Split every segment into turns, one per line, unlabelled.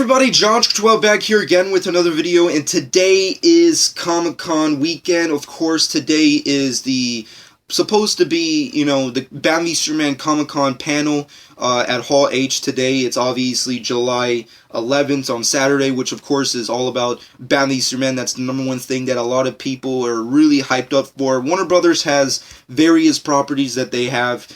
everybody, John12 back here again with another video, and today is Comic-Con weekend. Of course, today is supposed to be, the Batman v Superman Comic-Con panel at Hall H today. It's obviously July 11th on Saturday, which of course is all about Batman v Superman. That's the number one thing that a lot of people are really hyped up for. Warner Brothers has various properties that they have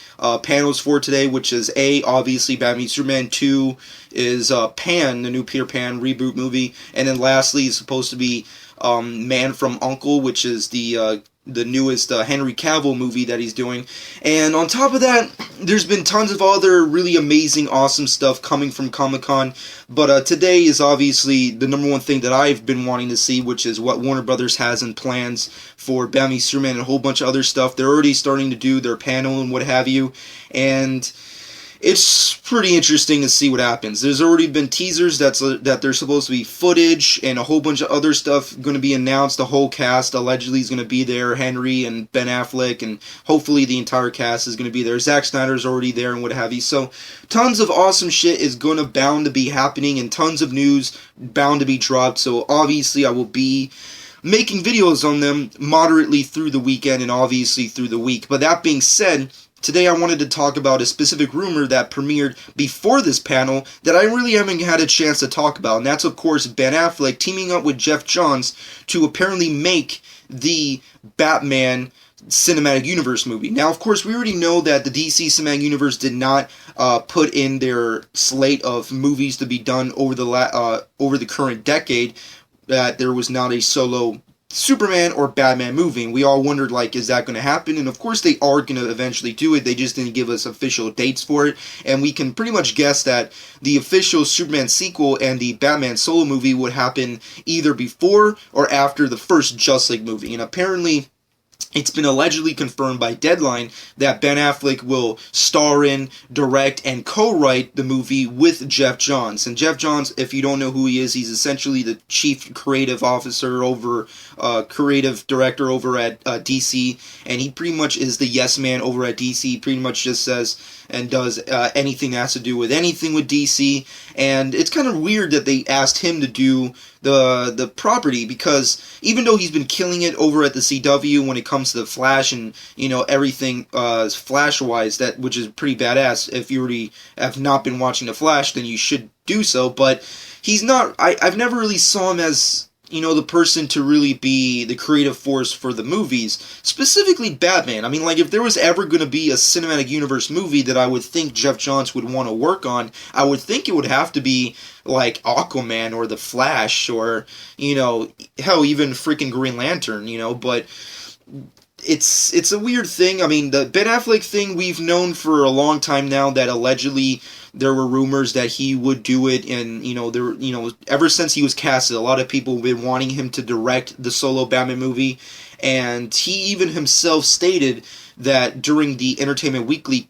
panels for today, which is obviously Batman v Superman. 2 is Pan, the new Peter Pan reboot movie, and then lastly is supposed to be Man from U.N.C.L.E., which is the newest Henry Cavill movie that he's doing. And on top of that, there's been tons of other really amazing, awesome stuff coming from Comic-Con. But today is obviously the number one thing that I've been wanting to see, which is what Warner Brothers has in plans for Batman v Superman and a whole bunch of other stuff. They're already starting to do their panel and what have you. And it's pretty interesting to see what happens. There's already been teasers that there's supposed to be footage and a whole bunch of other stuff going to be announced. The whole cast allegedly is going to be there. Henry and Ben Affleck, and hopefully the entire cast is going to be there. Zack Snyder's already there and what have you. So tons of awesome shit is bound to be happening, and tons of news bound to be dropped. So obviously I will be making videos on them moderately through the weekend and obviously through the week. But that being said, today I wanted to talk about a specific rumor that premiered before this panel that I really haven't had a chance to talk about, and that's of course Ben Affleck teaming up with Geoff Johns to apparently make the Batman Cinematic Universe movie. Now, of course, we already know that the DC Cinematic Universe did not put in their slate of movies to be done over the current decade, that there was not a solo Superman or Batman movie, and we all wondered, is that going to happen? And of course they are going to eventually do it. They just didn't give us official dates for it, and we can pretty much guess that the official Superman sequel and the Batman solo movie would happen either before or after the first Justice League movie. And apparently it's been allegedly confirmed by Deadline that Ben Affleck will star in, direct, and co-write the movie with Geoff Johns. And Geoff Johns, if you don't know who he is, he's essentially the chief creative officer creative director over at DC, and he pretty much is the yes man over at DC. Pretty much just says and does anything that has to do with anything with DC, and it's kind of weird that they asked him to do the property, because even though he's been killing it over at the CW when it comes to the Flash and everything Flash-wise, which is pretty badass. If you already have not been watching the Flash, then you should do so. But he's not. I've never really saw him as the person to really be the creative force for the movies, specifically Batman. I mean, if there was ever going to be a cinematic universe movie that I would think Geoff Johns would want to work on, I would think it would have to be Aquaman or the Flash or, hell, even freaking Green Lantern, but it's a weird thing. I mean, the Ben Affleck thing, we've known for a long time now that allegedly there were rumors that he would do it, and ever since he was casted, a lot of people have been wanting him to direct the solo Batman movie, and he even himself stated that during the Entertainment Weekly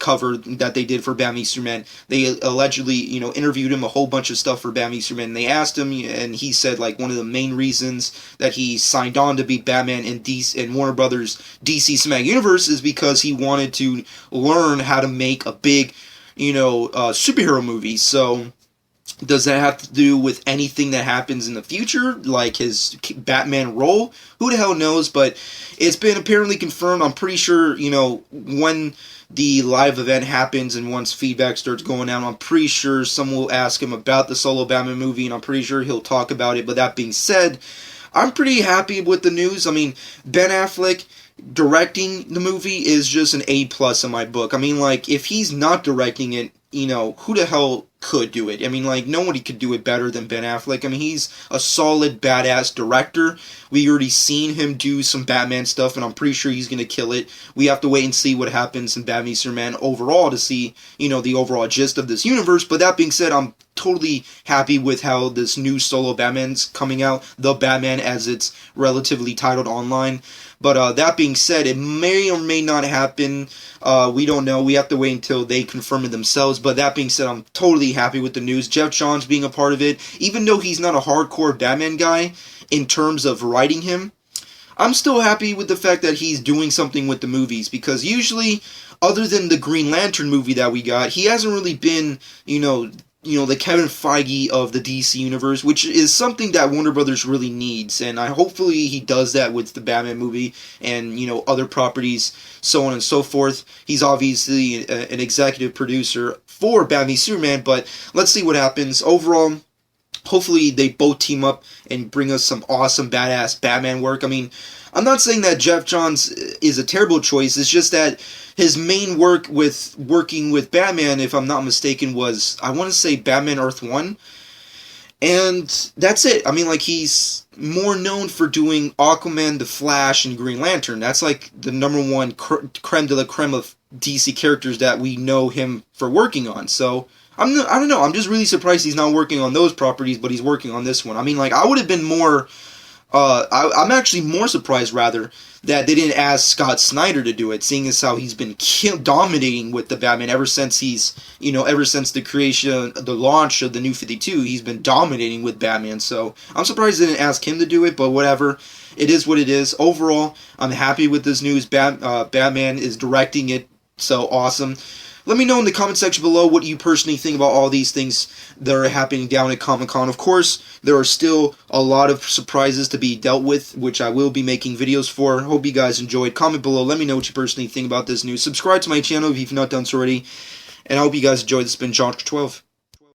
cover that they did for Batman v Superman, they allegedly interviewed him a whole bunch of stuff for Batman v Superman, and they asked him, and he said one of the main reasons that he signed on to be Batman in Warner Brothers DC Cinematic Universe is because he wanted to learn how to make a big superhero movie. So does that have to do with anything that happens in the future, like his Batman role? Who the hell knows? But it's been apparently confirmed. I'm pretty sure, when the live event happens and once feedback starts going out, I'm pretty sure someone will ask him about the solo Batman movie, and I'm pretty sure he'll talk about it. But that being said, I'm pretty happy with the news. I mean, Ben Affleck directing the movie is just an A+ in my book. I mean, if he's not directing it, who the hell could do it? I mean, nobody could do it better than Ben Affleck. I mean, he's a solid, badass director. We already seen him do some Batman stuff, and I'm pretty sure he's going to kill it. We have to wait and see what happens in Batman v Superman overall to see, the overall gist of this universe. But that being said, I'm totally happy with how this new solo Batman's coming out. The Batman, as it's relatively titled online. But that being said, it may or may not happen. We don't know. We have to wait until they confirm it themselves. But that being said, I'm totally happy with the news. Geoff Johns being a part of it, even though he's not a hardcore Batman guy in terms of writing him, I'm still happy with the fact that he's doing something with the movies, because usually, other than the Green Lantern movie that we got, he hasn't really been, the Kevin Feige of the DC universe, which is something that Warner Brothers really needs, and hopefully he does that with the Batman movie and other properties, so on and so forth. He's obviously an executive producer for Batman v Superman, but let's see what happens. Overall, hopefully they both team up and bring us some awesome badass Batman work. I mean, I'm not saying that Geoff Johns is a terrible choice. It's just that his main work with working with Batman, if I'm not mistaken, was, I want to say, Batman Earth 1. And that's it. I mean, like, he's more known for doing Aquaman, The Flash, and Green Lantern. That's like the number one creme de la creme of DC characters that we know him for working on. So I don't know. I'm just really surprised he's not working on those properties, but he's working on this one. I mean, like, I would have been more... I'm actually more surprised, rather, that they didn't ask Scott Snyder to do it, seeing as how he's been dominating with the Batman ever since ever since the creation, the launch of the New 52, he's been dominating with Batman. So I'm surprised they didn't ask him to do it, but whatever. It is what it is. Overall, I'm happy with this news. Batman is directing it, so awesome. Let me know in the comment section below what you personally think about all these things that are happening down at Comic-Con. Of course, there are still a lot of surprises to be dealt with, which I will be making videos for. Hope you guys enjoyed. Comment below. Let me know what you personally think about this news. Subscribe to my channel if you've not done so already. And I hope you guys enjoyed. This has been John 12.